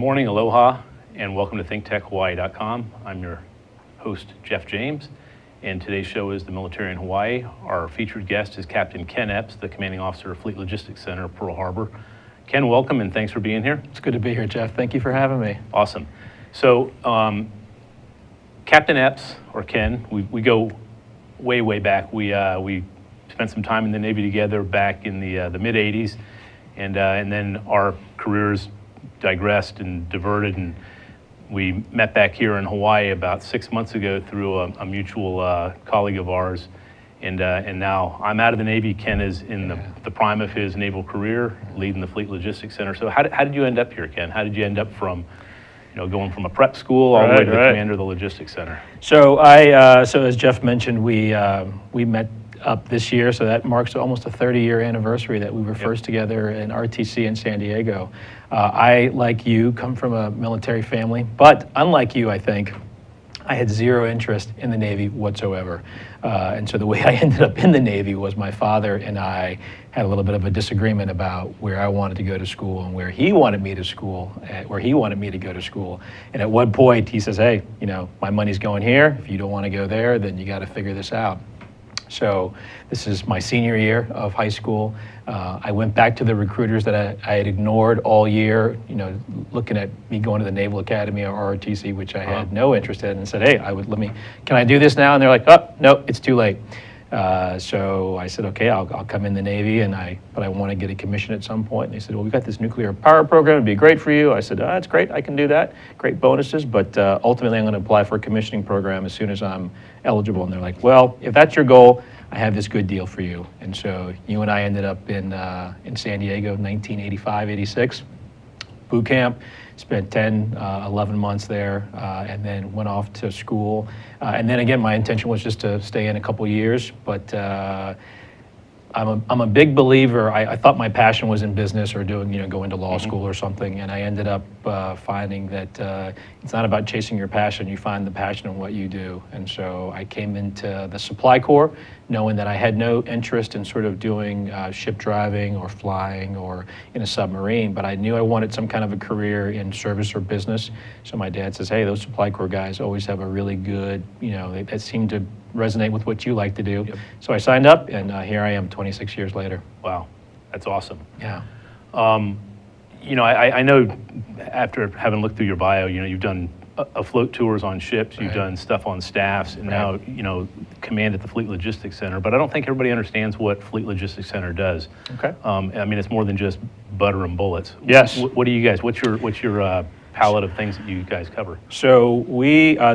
morning, aloha, and welcome to ThinkTechHawaii.com. I'm your host, Jeff James, and today's show is The Military in Hawaii. Our featured guest is Captain Ken Epps, the Commanding Officer of Fleet Logistics Center, Pearl Harbor. Ken, welcome, and thanks for being here. It's good to be here, Jeff. Thank you for having me. Awesome. So, Captain Epps, or Ken, we go way back. We spent some time in the Navy together back in the mid-'80s, and then our careers digressed and diverted, and we met back here in Hawaii about 6 months ago through a mutual colleague of ours, and now I'm out of the Navy. Ken is in the prime of his naval career, leading the Fleet Logistics Center. So how did you end up here, Ken? How did you end up from going from a prep school all the way to the commander of the Logistics Center? So so as Jeff mentioned, we met up this year, so that marks almost a 30-year anniversary that we were first together in RTC in San Diego. I, like you, come from a military family, but unlike you, I think, I had zero interest in the Navy whatsoever. And so the way I ended up in the Navy was my father and I had a little bit of a disagreement about where I wanted to go to school and where he wanted me to go to school. And at one point he says, hey, my money's going here. If you don't want to go there, then you got to figure this out. So this is my senior year of high school. I went back to the recruiters that I had ignored all year, looking at me going to the Naval Academy or ROTC, which I had no interest in, and said, hey, can I do this now? And they're like, oh, no, it's too late. So I said, okay, I'll come in the Navy, but I want to get a commission at some point. And they said, well, we've got this nuclear power program, it'd be great for you. I said, oh, that's great, I can do that, great bonuses, but ultimately I'm going to apply for a commissioning program as soon as I'm eligible. And they're like, well, if that's your goal, I have this good deal for you. And so you and I ended up in San Diego, 1985, 86, boot camp. Spent 10, 11 months there, and then went off to school. And then again, my intention was just to stay in a couple years, but I'm a big believer. I thought my passion was in business or going to law school or something, and I ended up finding that it's not about chasing your passion. You find the passion in what you do. And so I came into the Supply Corps knowing that I had no interest in sort of doing ship driving or flying or in a submarine, but I knew I wanted some kind of a career in service or business. So my dad says, hey, those Supply Corps guys always have a really good, that seem to resonate with what you like to do. Yep. So I signed up, and here I am 26 years later. Wow, that's awesome. Yeah. I know after having looked through your bio, you've done afloat tours on ships, you've done stuff on staffs, and now, command at the Fleet Logistics Center. But I don't think everybody understands what Fleet Logistics Center does. Okay. It's more than just butter and bullets. Yes. What do you guys, what's your palette of things that you guys cover? So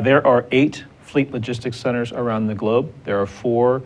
there are 8 Fleet Logistics Centers around the globe. There are 4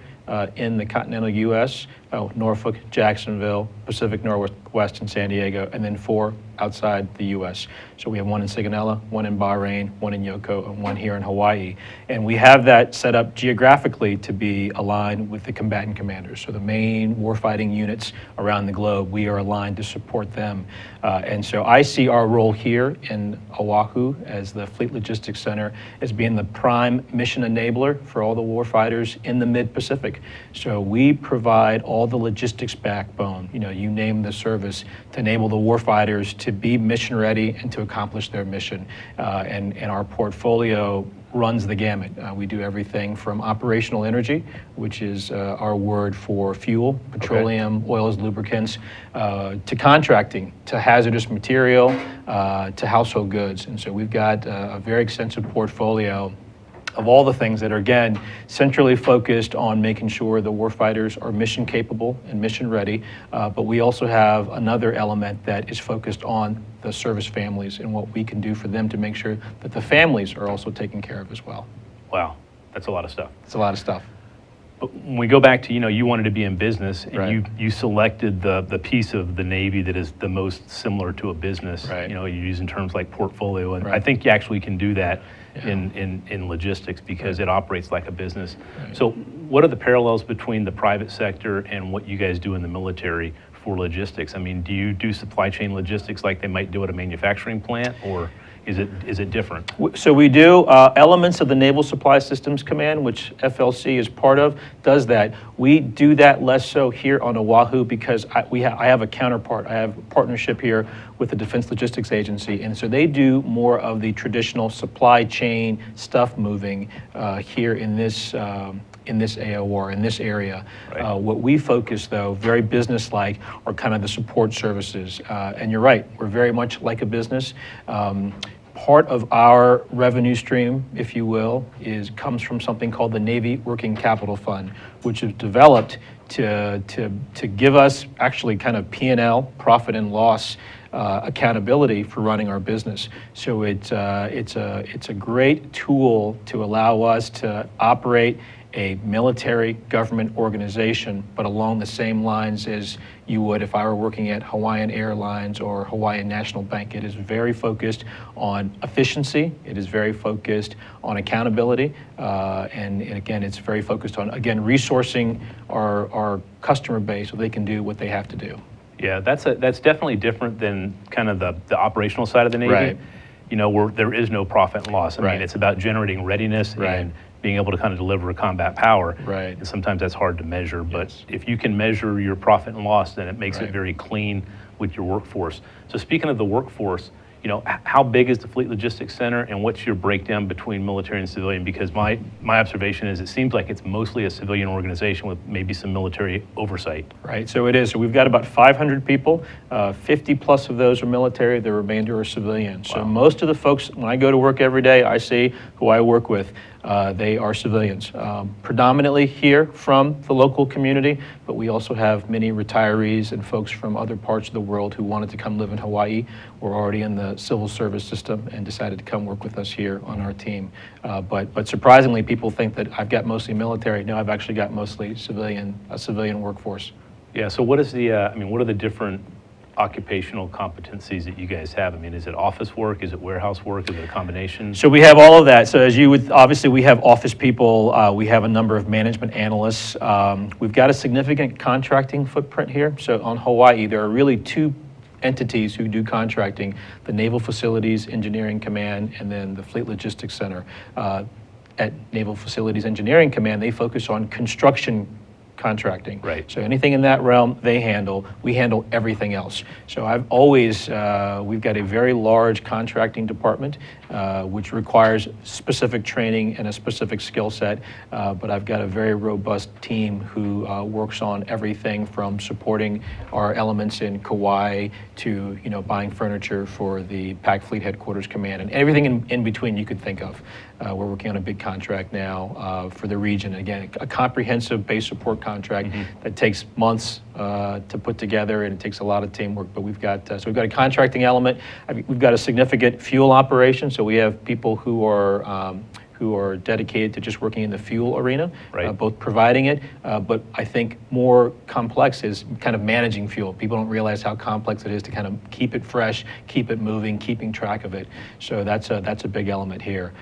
in the continental U.S., Norfolk, Jacksonville, Pacific Northwest, and San Diego, and then 4 outside the U.S. So we have 1 in Sigonella, 1 in Bahrain, 1 in Yoko, and 1 here in Hawaii. And we have that set up geographically to be aligned with the combatant commanders. So the main warfighting units around the globe, we are aligned to support them. And so I see our role here in Oahu as the Fleet Logistics Center as being the prime mission enabler for all the warfighters in the mid-Pacific. So we provide all the logistics backbone, you name the service, to enable the warfighters to be mission ready and to accomplish their mission. And our portfolio runs the gamut. We do everything from operational energy, which is our word for fuel, petroleum, oils, lubricants, to contracting, to hazardous material, to household goods. And so we've got a very extensive portfolio of all the things that are, again, centrally focused on making sure the warfighters are mission capable and mission ready, but we also have another element that is focused on the service families and what we can do for them to make sure that the families are also taken care of as well. Wow, that's a lot of stuff. It's a lot of stuff. But when we go back to, you wanted to be in business, and Right. you selected the piece of the Navy that is the most similar to a business. Right. You're using terms like portfolio, and Right. I think you actually can do that Yeah. in logistics because Right. it operates like a business. Right. So what are the parallels between the private sector and what you guys do in the military for logistics? Do you do supply chain logistics like they might do at a manufacturing plant, or? Is it different? So we do elements of the Naval Supply Systems Command, which FLC is part of, does that. We do that less so here on Oahu because I have a counterpart. I have a partnership here with the Defense Logistics Agency, and so they do more of the traditional supply chain stuff moving here in this AOR, in this area. Right. What we focus, though, very business-like, are kind of the support services. And you're right, we're very much like a business. Part of our revenue stream, if you will, comes from something called the Navy Working Capital Fund, which is developed to give us actually kind of P&L, profit and loss, accountability for running our business. So it's a great tool to allow us to operate a military government organization, but along the same lines as you would if I were working at Hawaiian Airlines or Hawaiian National Bank. It is very focused on efficiency. It is very focused on accountability. And again, it's very focused on, again, resourcing our customer base so they can do what they have to do. Yeah, that's definitely different than kind of the operational side of the Navy. Right. You know, where there is no profit and loss. I Right. mean, it's about generating readiness Right. and being able to kind of deliver a combat power. Right. And sometimes that's hard to measure, but Yes. if you can measure your profit and loss, then it makes Right. it very clean with your workforce. So speaking of the workforce, you know, how big is the Fleet Logistics Center, and what's your breakdown between military and civilian? Because my observation is it seems like it's mostly a civilian organization with maybe some military oversight. Right, so it is. So we've got about 500 people. 50 plus of those are military, the remainder are civilian. So Wow. most of the folks, when I go to work every day, I see who I work with. They are civilians, predominantly here from the local community, but we also have many retirees and folks from other parts of the world who wanted to come live in Hawaii, were already in the civil service system and decided to come work with us here on our team. But surprisingly, people think that I've got mostly military. No, I've actually got mostly a civilian workforce. Yeah, so what is what are the different occupational competencies that you guys have? I mean, is it office work? Is it warehouse work? Is it a combination? So we have all of that. So as you would, obviously we have office people, we have a number of management analysts. We've got a significant contracting footprint here. So on Hawaii, there are really two entities who do contracting: the Naval Facilities Engineering Command and then the Fleet Logistics Center. At Naval Facilities Engineering Command, they focus on construction contracting. Right. So anything in that realm, they handle. We handle everything else. So I've always, we've got a very large contracting department, which requires specific training and a specific skill set. But I've got a very robust team who works on everything from supporting our elements in Kauai to, buying furniture for the Pac Fleet Headquarters Command and everything in between you could think of. We're working on a big contract now for the region. Again, a comprehensive base support contract that takes months to put together, and it takes a lot of teamwork. But we've got a contracting element. We've got a significant fuel operation, so we have people who are dedicated to just working in the fuel arena, Right. Both providing it, but I think more complex is kind of managing fuel. People don't realize how complex it is to kind of keep it fresh, keep it moving, keeping track of it. So that's a big element here.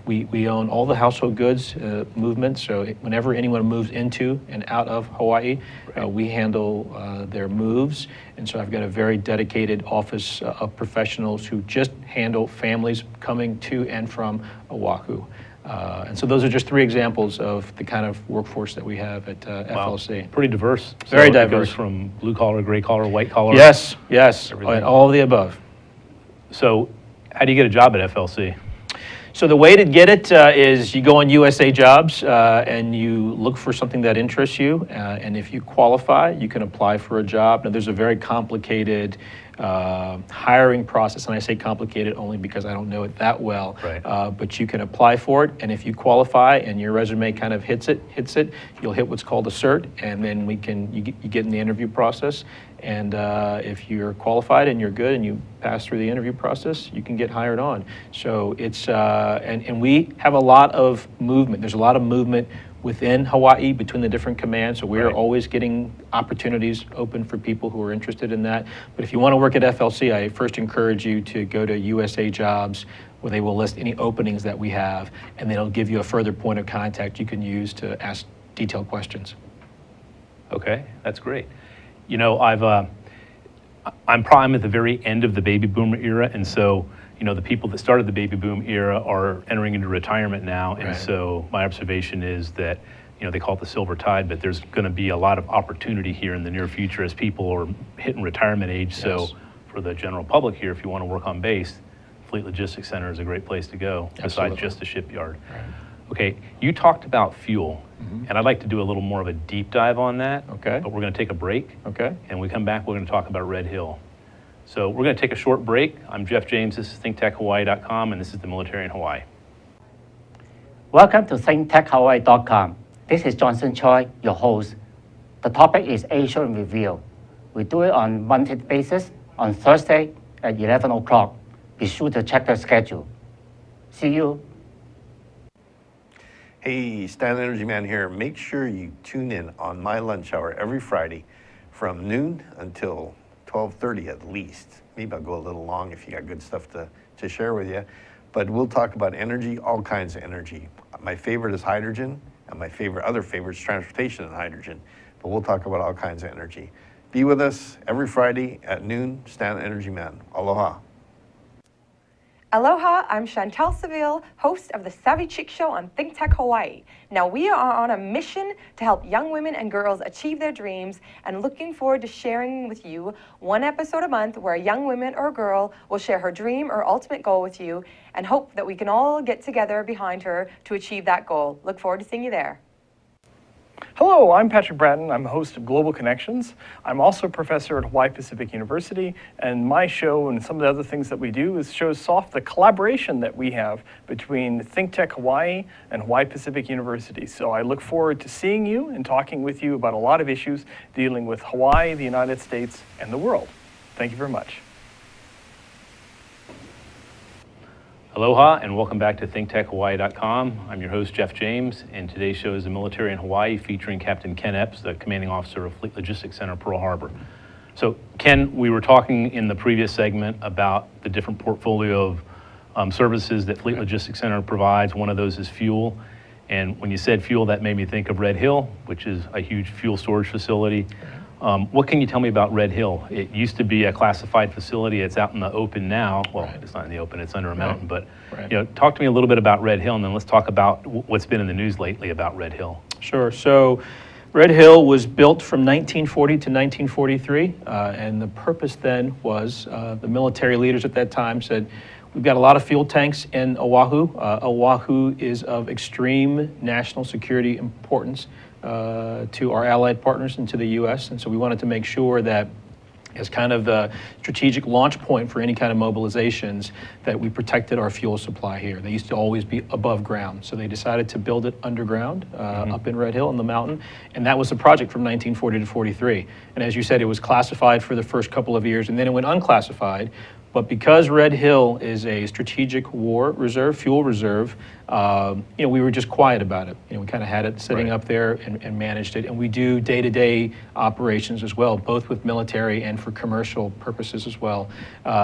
We own all the household goods movement, so whenever anyone moves into and out of Hawaii, Right. we handle their moves. And so I've got a very dedicated office of professionals who just handle families coming to and from Oahu. And so those are just three examples of the kind of workforce that we have at Wow. FLC. Pretty diverse. Very It diverse. goes from blue collar, gray collar, white collar. Yes, Everything. and all of the above. So how do you get a job at FLC? So the way to get it is you go on USA Jobs and you look for something that interests you, and if you qualify, you can apply for a job. Now, there's a very complicated hiring process, and I say complicated only because I don't know it that well. Right. But you can apply for it, and if you qualify and your resume kind of hits it, you'll hit what's called a cert, and then you get in the interview process. And if you're qualified and you're good and you pass through the interview process, you can get hired on. So it's, and we have a lot of movement. There's a lot of movement within Hawaii between the different commands. So we're Right. always getting opportunities open for people who are interested in that. But if you want to work at FLC, I first encourage you to go to USA Jobs, where they will list any openings that we have, and they'll give you a further point of contact you can use to ask detailed questions. Okay, that's great. I'm at the very end of the baby boomer era, and so, the people that started the baby boom era are entering into retirement now. And so my observation is that, they call it the silver tide, but there's going to be a lot of opportunity here in the near future as people are hitting retirement age. Yes. So for the general public here, if you want to work on base, Fleet Logistics Center is a great place to go, besides just a shipyard. Right. Okay, you talked about fuel, and I'd like to do a little more of a deep dive on that. Okay. But we're going to take a break. Okay. And when we come back, we're going to talk about Red Hill. So we're going to take a short break. I'm Jeff James, this is ThinkTechHawaii.com, and this is the military in Hawaii. Welcome to ThinkTechHawaii.com. This is Johnson Choi, your host. The topic is Asia in Review. We do it on monthly basis on Thursday at 11 o'clock. Be sure to check the schedule. See you. Hey, Stan Energy Man here. Make sure you tune in on my lunch hour every Friday from noon until 12:30 at least. Maybe I'll go a little long if you got good stuff to share with you. But we'll talk about energy, all kinds of energy. My favorite is hydrogen, and my other favorite is transportation and hydrogen. But we'll talk about all kinds of energy. Be with us every Friday at noon, Stan Energy Man. Aloha. Aloha, I'm Chantel Seville, host of the Savvy Chick Show on Think Tech Hawaii. Now we are on a mission to help young women and girls achieve their dreams and looking forward to sharing with you one episode a month where a young woman or girl will share her dream or ultimate goal with you and hope that we can all get together behind her to achieve that goal. Look forward to seeing you there. Hello, I'm Patrick Bratton. I'm host of Global Connections. I'm also a professor at Hawaii Pacific University, and my show and some of the other things that we do is shows off the collaboration that we have between Think Tech Hawaii and Hawaii Pacific University. So I look forward to seeing you and talking with you about a lot of issues dealing with Hawaii, the United States, and the world. Thank you very much. Aloha, and welcome back to ThinkTechHawaii.com. I'm your host, Jeff James, and today's show is the military in Hawaii featuring Captain Ken Epps, the commanding officer of Fleet Logistics Center, Pearl Harbor. So, Ken, we were talking in the previous segment about the different portfolio of services that Fleet Logistics Center provides. One of those is fuel. And when you said fuel, that made me think of Red Hill, which is a huge fuel storage facility. What can you tell me about Red Hill? It used to be a classified facility. It's out in the open now. Well, It's not in the open, it's under a mountain. But talk to me a little bit about Red Hill, and then let's talk about what's been in the news lately about Red Hill. Sure. So Red Hill was built from 1940 to 1943, and the purpose then was the military leaders at that time said, we've got a lot of fuel tanks in Oahu. Oahu is of extreme national security importance to our allied partners and to the U.S. And so we wanted to make sure that as kind of the strategic launch point for any kind of mobilizations that we protected our fuel supply here. They used to always be above ground. So they decided to build it underground up in Red Hill in the mountain. And that was the project from 1940 to 43. And as you said, it was classified for the first couple of years and then it went unclassified. But because Red Hill is a strategic war reserve, fuel reserve, we were just quiet about it. We kind of had it sitting up there and managed it. And we do day-to-day operations as well, both with military and for commercial purposes as well.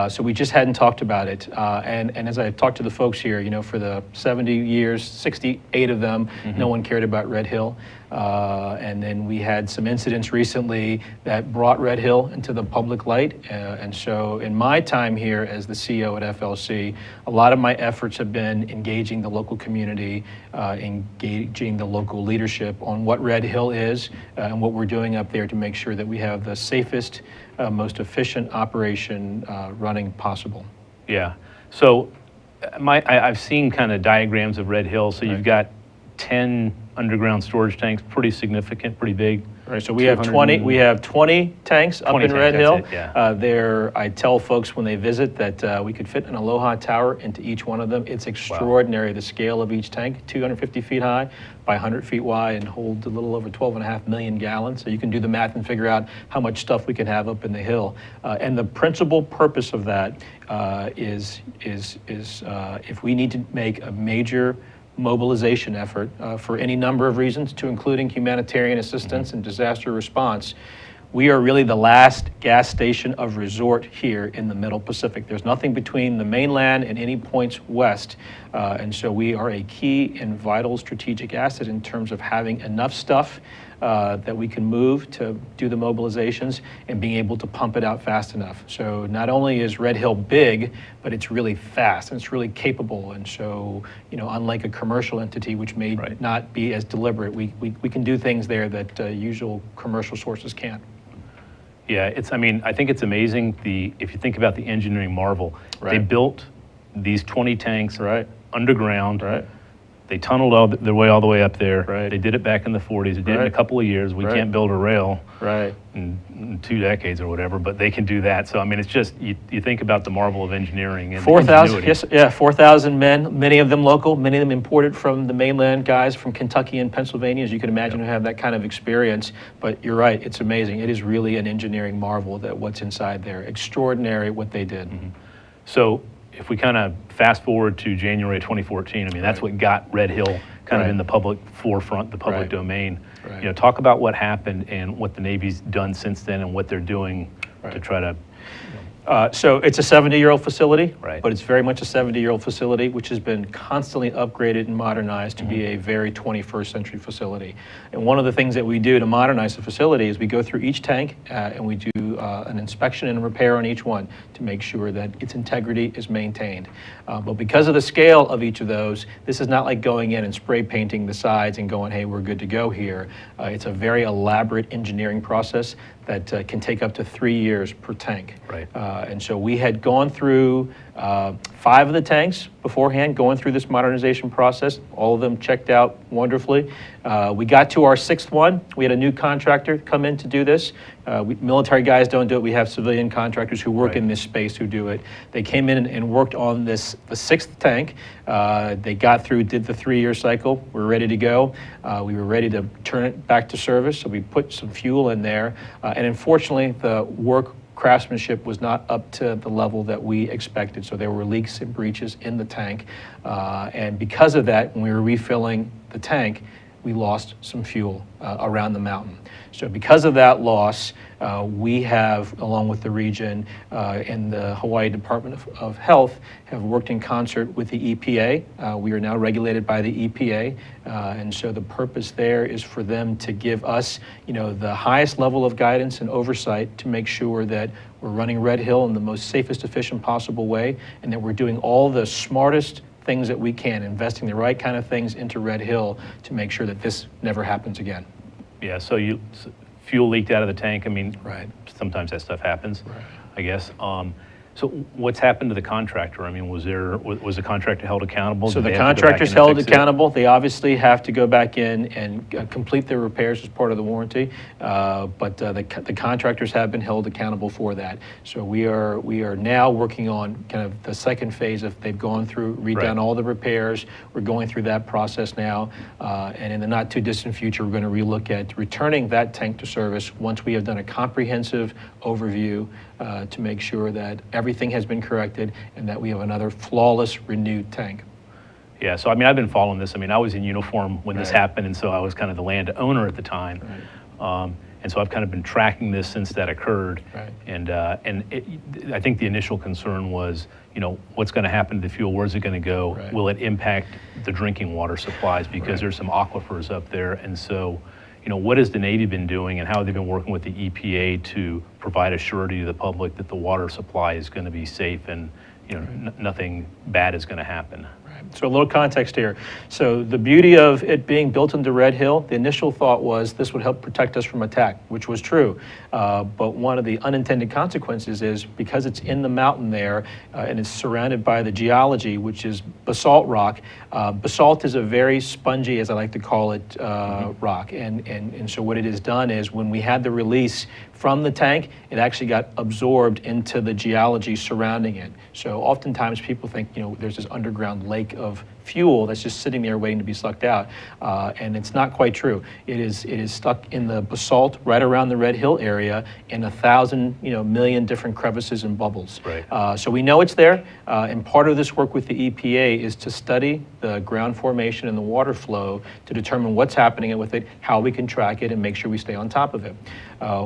So we just hadn't talked about it. And as I talked to the folks here, for the 70 years, 68 of them, no one cared about Red Hill. And then we had some incidents recently that brought Red Hill into the public light. And so in my time here as the CEO at FLC, a lot of my efforts have been engaging the local community, engaging the local leadership on what Red Hill is and what we're doing up there to make sure that we have the safest, most efficient operation running possible. Yeah. So I've seen kind of diagrams of Red Hill. So you've got 10 underground storage tanks, pretty significant, pretty big. Right, so we have 20. We have 20 tanks up in Red Hill. I tell folks when they visit that we could fit an Aloha Tower into each one of them. It's extraordinary, the scale of each tank, 250 feet high by 100 feet wide and hold a little over 12.5 million gallons. So you can do the math and figure out how much stuff we can have up in the hill. And the principal purpose of that is if we need to make a major mobilization effort for any number of reasons, to including humanitarian assistance and disaster response. We are really the last gas station of resort here in the Middle Pacific. There's nothing between the mainland and any points west. And so we are a key and vital strategic asset in terms of having enough stuff that we can move to do the mobilizations and being able to pump it out fast enough. So not only is Red Hill big, but it's really fast and it's really capable. And so, unlike a commercial entity, which may Right. not be as deliberate, we can do things there that usual commercial sources can't. Yeah, I think it's amazing, if you think about the engineering marvel. They Right. built these 20 tanks Right. underground. Right. They tunneled their way all the way up there. Right. They did it back in the 40s. They did it in a Right. couple of years. We Right. can't build a rail Right. in 2 decades or whatever, but they can do that. So, it's just, you think about the marvel of engineering and 4,000, ingenuity. yes, yeah, 4,000 men, many of them local, many of them imported from the mainland, guys from Kentucky and Pennsylvania, as you can imagine, who have that kind of experience. But you're right, it's amazing. It is really an engineering marvel that what's inside there. Extraordinary what they did. So if we kind of fast forward to January 2014, that's what got Red Hill kind of Right. in the public forefront, the public Right. domain. Right. Talk about what happened and what the Navy's done since then and what they're doing to Right. try to, So it's a 70-year-old facility, Right. but it's very much a 70-year-old facility, which has been constantly upgraded and modernized to be a very 21st century facility. And one of the things that we do to modernize the facility is we go through each tank and we do an inspection and repair on each one to make sure that its integrity is maintained. But because of the scale of each of those, this is not like going in and spray painting the sides and going, hey, we're good to go here. It's a very elaborate engineering process that can take up to 3 years per tank. Right. And so we had gone through 5 of the tanks beforehand, going through this modernization process. All of them checked out wonderfully. We got to our 6th one. We had a new contractor come in to do this. Military guys don't do it. We have civilian contractors who work Right. in this space who do it. They came in and worked on the 6th tank. They got through, did the 3-year cycle. We're ready to go. We were ready to turn it back to service, so we put some fuel in there. And unfortunately, the work craftsmanship was not up to the level that we expected. So there were leaks and breaches in the tank. And because of that, when we were refilling the tank, we lost some fuel around the mountain. So because of that loss, we have, along with the region and the Hawaii Department of Health, have worked in concert with the EPA. We are now regulated by the EPA, and so the purpose there is for them to give us, the highest level of guidance and oversight to make sure that we're running Red Hill in the most safest, efficient possible way, and that we're doing all the smartest things that we can, investing the right kind of things into Red Hill to make sure that this never happens again. Yeah, so fuel leaked out of the tank. Right. Sometimes that stuff happens, Right. I guess. So what's happened to the contractor? Was the contractor held accountable? So Did the they have to go back contractor's in and held fix it? accountable. They obviously have to go back in and complete their repairs as part of the warranty, but the contractors have been held accountable for that. So we are now working on kind of the second phase of they've gone through, redone Right. all the repairs. We're going through that process now, and in the not too distant future, we're going to relook at returning that tank to service once we have done a comprehensive overview to make sure that everything has been corrected and that we have another flawless, renewed tank. Yeah, so I've been following this. I was in uniform when this Right. happened, and so I was kind of the landowner at the time. And so I've kind of been tracking this since that occurred. Right. And I think the initial concern was, what's going to happen to the fuel? Where's it going to go? Right. Will it impact the drinking water supplies? Because Right. there's some aquifers up there. And so, what has the Navy been doing and how have they been working with the EPA to provide a surety to the public that the water supply is going to be safe and, nothing bad is going to happen? So a little context here. So the beauty of it being built into Red Hill, the initial thought was this would help protect us from attack, which was true. But one of the unintended consequences is because it's in the mountain there and it's surrounded by the geology, which is basalt rock. Basalt is a very spongy, as I like to call it, rock. And so what it has done is when we had the release from the tank, it actually got absorbed into the geology surrounding it. So oftentimes people think, there's this underground lake of fuel that's just sitting there waiting to be sucked out, and it's not quite true. It is stuck in the basalt right around the Red Hill area in 1,000 million different crevices and bubbles. Right. So we know it's there, and part of this work with the EPA is to study the ground formation and the water flow to determine what's happening with it, how we can track it, and make sure we stay on top of it.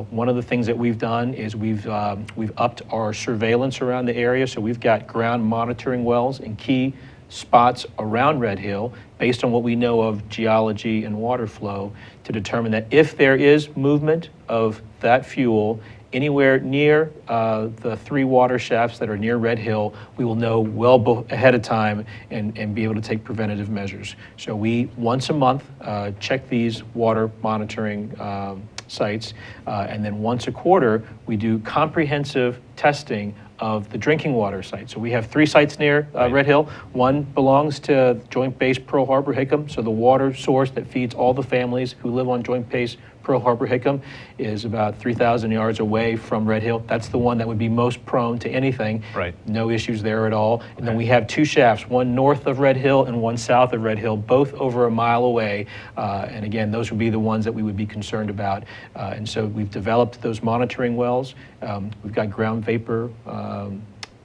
One of the things that we've done is we've upped our surveillance around the area, so we've got ground monitoring wells in key spots around Red Hill based on what we know of geology and water flow to determine that if there is movement of that fuel anywhere near the 3 water shafts that are near Red Hill, we will know well ahead of time and be able to take preventative measures. So we, once a month, check these water monitoring sites, and then once a quarter, we do comprehensive testing of the drinking water site. So we have 3 sites near Red Hill. One belongs to Joint Base Pearl Harbor Hickam, so the water source that feeds all the families who live on Joint Base Pearl Harbor Hickam is about 3,000 yards away from Red Hill. That's the one that would be most prone to anything. Right. No issues there at all. And then we have 2 shafts, one north of Red Hill and one south of Red Hill, both over a mile away. And again, those would be the ones that we would be concerned about. And so we've developed those monitoring wells. We've got ground vapor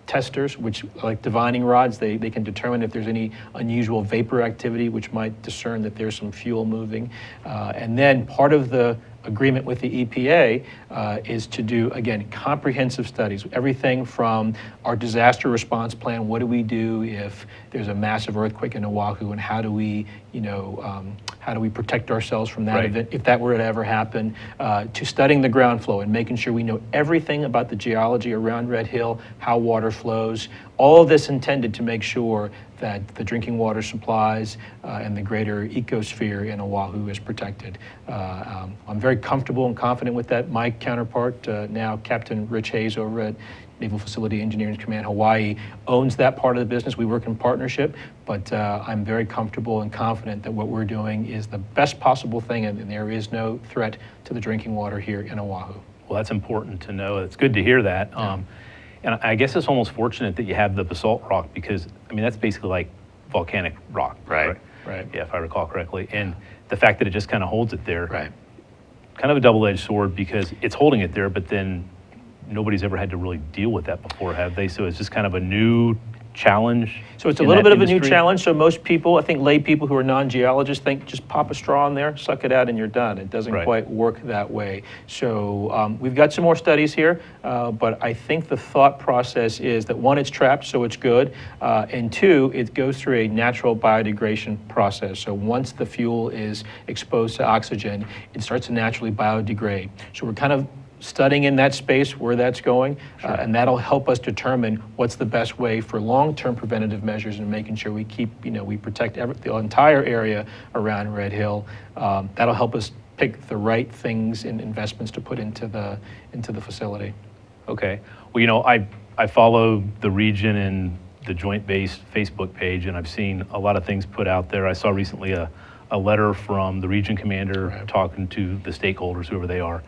testers, which like divining rods, they can determine if there's any unusual vapor activity, which might discern that there's some fuel moving. And then part of the agreement with the EPA is to do, again, comprehensive studies. Everything from our disaster response plan, what do we do if there's a massive earthquake in Oahu, and how do we, how do we protect ourselves from that event, if that were to ever happen, to studying the ground flow and making sure we know everything about the geology around Red Hill, how water flows, all of this intended to make sure that the drinking water supplies and the greater ecosphere in Oahu is protected. I'm very comfortable and confident with that. My counterpart, now Captain Rich Hayes over at Naval Facility Engineering Command Hawaii, owns that part of the business. We work in partnership, but I'm very comfortable and confident that what we're doing is the best possible thing, and there is no threat to the drinking water here in Oahu. Well, that's important to know. It's good to hear that. And I guess it's almost fortunate that you have the basalt rock, because, I mean, that's basically like volcanic rock. Right. Yeah, if I recall correctly. And the fact that it just kind of holds it there, Right. kind of a double-edged sword, because it's holding it there, but then nobody's ever had to really deal with that before, have they? So it's just kind of a new challenge. So it's a in little that bit of a new industry? challenge. So most people, I think lay people who are non-geologists, think just pop a straw in there, suck it out, and you're done. It doesn't Right. quite work that way. So we've got some more studies here, but I think the thought process is that 1, it's trapped, so it's good, and 2, it goes through a natural biodegradation process. So once the fuel is exposed to oxygen, it starts to naturally biodegrade. So we're kind of studying in that space where that's going, and that'll help us determine what's the best way for long-term preventative measures and making sure we keep, we protect the entire area around Red Hill. That'll help us pick the right things and investments to put into the facility. Okay. Well, I follow the region and the Joint Base Facebook page, and I've seen a lot of things put out there. I saw recently a letter from the region commander talking to the stakeholders, whoever they are,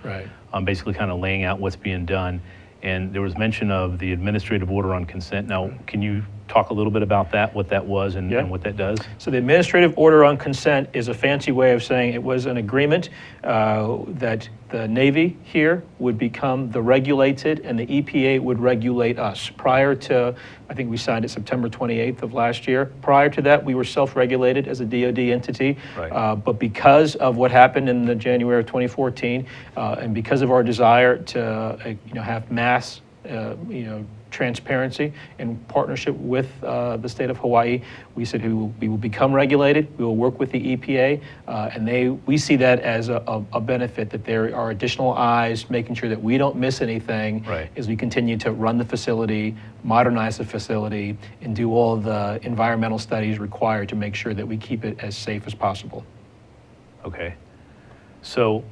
basically kind of laying out what's being done. And there was mention of the administrative order on consent. Now, can you talk a little bit about that, what that was and what that does? So the administrative order on consent is a fancy way of saying it was an agreement that the Navy here would become the regulated and the EPA would regulate us. Prior to, I think we signed it September 28th of last year. Prior to that, we were self-regulated as a DoD entity. But because of what happened in the January of 2014, and because of our desire to have mass transparency in partnership with the state of Hawaii, we said we will become regulated. We will work with the EPA, and we see that as a benefit, that there are additional eyes making sure that we don't miss anything as we continue to run the facility, modernize the facility, and do all the environmental studies required to make sure that we keep it as safe as possible. Okay. So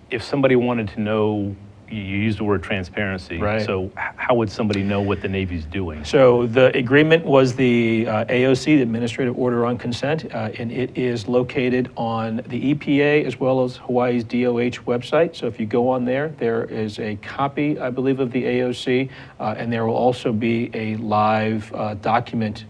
if somebody wanted to know, you used the word transparency. So how would somebody know what the Navy's doing? So the agreement was the AOC, the Administrative Order on Consent, and it is located on the EPA as well as Hawaii's DOH website. So if you go on there, there is a copy, I believe, of the AOC, and there will also be a live document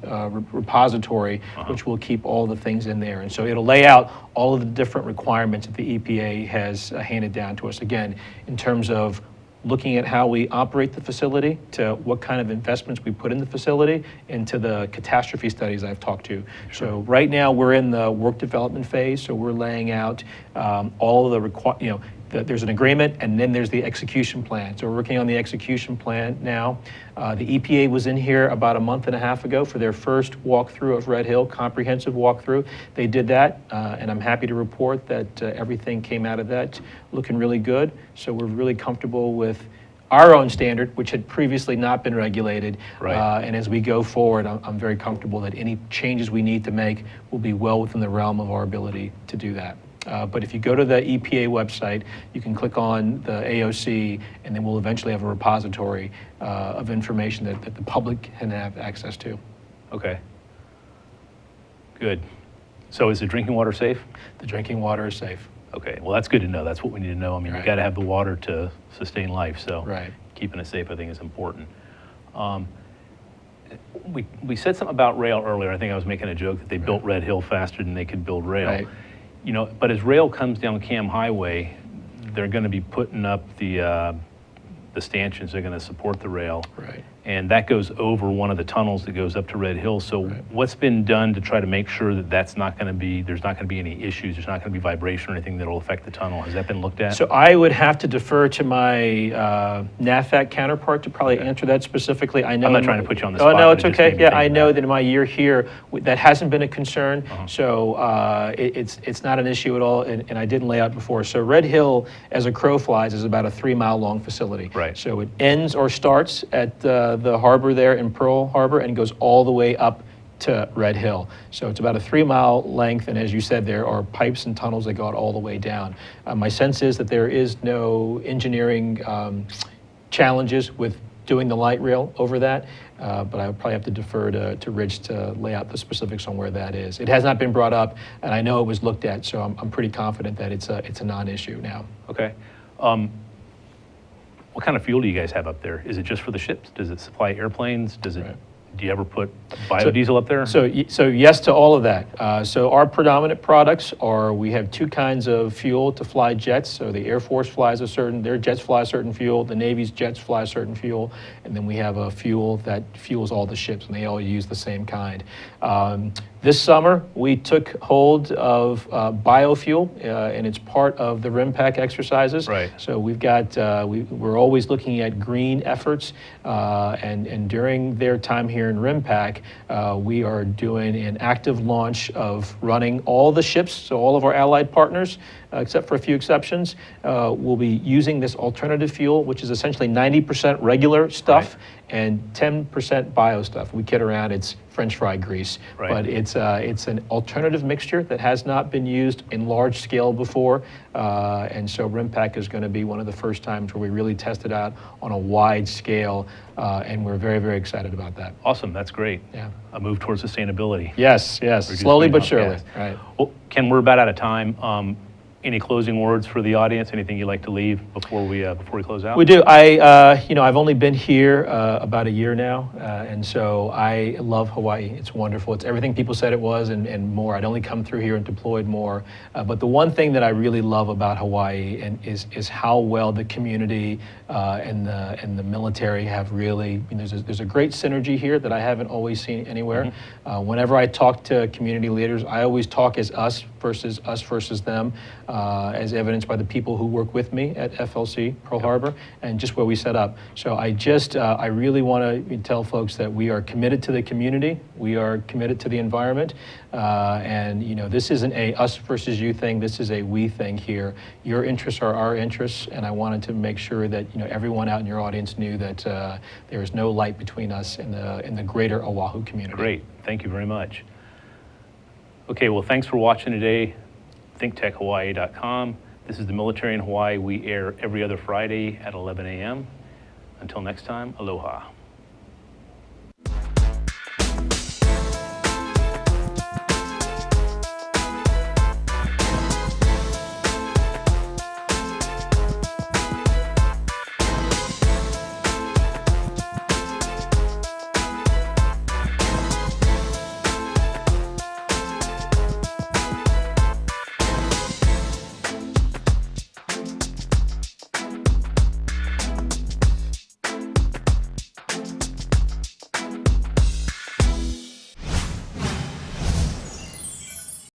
repository, which will keep all the things in there. And so it'll lay out all of the different requirements that the EPA has handed down to us. Again, in terms of looking at how we operate the facility, to what kind of investments we put in the facility, and to the catastrophe studies I've talked to. So right now we're in the work development phase, so we're laying out all of the there's an agreement, and then there's the execution plan. So we're working on the execution plan now. The EPA was in here about a month and a half ago for their first walkthrough of Red Hill, comprehensive walkthrough. They did that, and I'm happy to report that everything came out of that looking really good. So we're really comfortable with our own standard, which had previously not been regulated. Right. And as we go forward, I'm very comfortable that any changes we need to make will be well within the realm of our ability to do that. But if you go to the EPA website, you can click on the AOC, and then we'll eventually have a repository of information that the public can have access to. Okay. Good. So is the drinking water safe? The drinking water is safe. Okay, well, that's good to know. That's what we need to know. I mean, Right. you've got to have the water to sustain life, so Right. keeping it safe, I think, is important. We said something about rail earlier. I think I was making a joke that they built Red Hill faster than they could build rail. Right. You know, but as rail comes down Cam Highway, they're going to be putting up the stanchions. They're going to support the rail. Right. And that goes over one of the tunnels that goes up to Red Hill. So Right. what's been done to try to make sure that there's not going to be any issues, there's not going to be vibration or anything that will affect the tunnel? Has that been looked at? So I would have to defer to my NAFAC counterpart to probably answer that specifically. I know I'm not trying to put you on the Oh, spot, no, but it's it just okay. made me Yeah, think I of know that. that in my year here, that hasn't been a concern. Uh-huh. So it's not an issue at all, and I didn't lay out before. So Red Hill, as a crow flies, is about a 3-mile long facility. Right. So it ends or starts at the harbor there in Pearl Harbor and goes all the way up to Red Hill. So it's about a 3-mile length, and as you said, there are pipes and tunnels that go out all the way down. My sense is that there is no engineering challenges with doing the light rail over that, but I would probably have to defer to Rich to lay out the specifics on where that is. It has not been brought up, and I know it was looked at, so I'm pretty confident that it's a non-issue now. Okay. What kind of fuel do you guys have up there? Is it just for the ships? Does it supply airplanes? Right. Do you ever put biodiesel up there? So yes to all of that. So our predominant products are, we have 2 kinds of fuel to fly jets. So the Air Force flies their jets fly a certain fuel, the Navy's jets fly a certain fuel, and then we have a fuel that fuels all the ships, and they all use the same kind. This summer, we took hold of biofuel, and it's part of the RIMPAC exercises. Right. So we've got, we're always looking at green efforts, and during their time here in RIMPAC, we are doing an active launch of running all the ships, so all of our allied partners, except for a few exceptions, will be using this alternative fuel, which is essentially 90% regular stuff and 10% bio stuff. We kid around, it's French fry grease, Right. but it's an alternative mixture that has not been used in large scale before, and so RIMPAC is going to be one of the first times where we really test it out on a wide scale, and we're very, very excited about that. Awesome, that's great. Yeah. A move towards sustainability. Yes, Reduce slowly but greenhouse surely. gas. Right. Well, Ken, we're about out of time. Any closing words for the audience? Anything you'd like to leave before we close out? We do. I've only been here about a year now, and so I love Hawaii. It's wonderful. It's everything people said it was and more. I'd only come through here and deployed more. But the one thing that I really love about Hawaii is how well the community and the military have really. There's a great synergy here that I haven't always seen anywhere. Mm-hmm. Whenever I talk to community leaders, I always talk as us versus them. As evidenced by the people who work with me at FLC Pearl Harbor and just where we set up. So I really want to tell folks that we are committed to the community, we are committed to the environment, and this isn't a us versus you thing, this is a we thing here. Your interests are our interests, and I wanted to make sure that everyone out in your audience knew that there is no light between us and the greater Oahu community. Great, thank you very much. Okay, well, thanks for watching today. ThinkTechHawaii.com. This is the Military in Hawaii. We air every other Friday at 11 a.m. Until next time, aloha.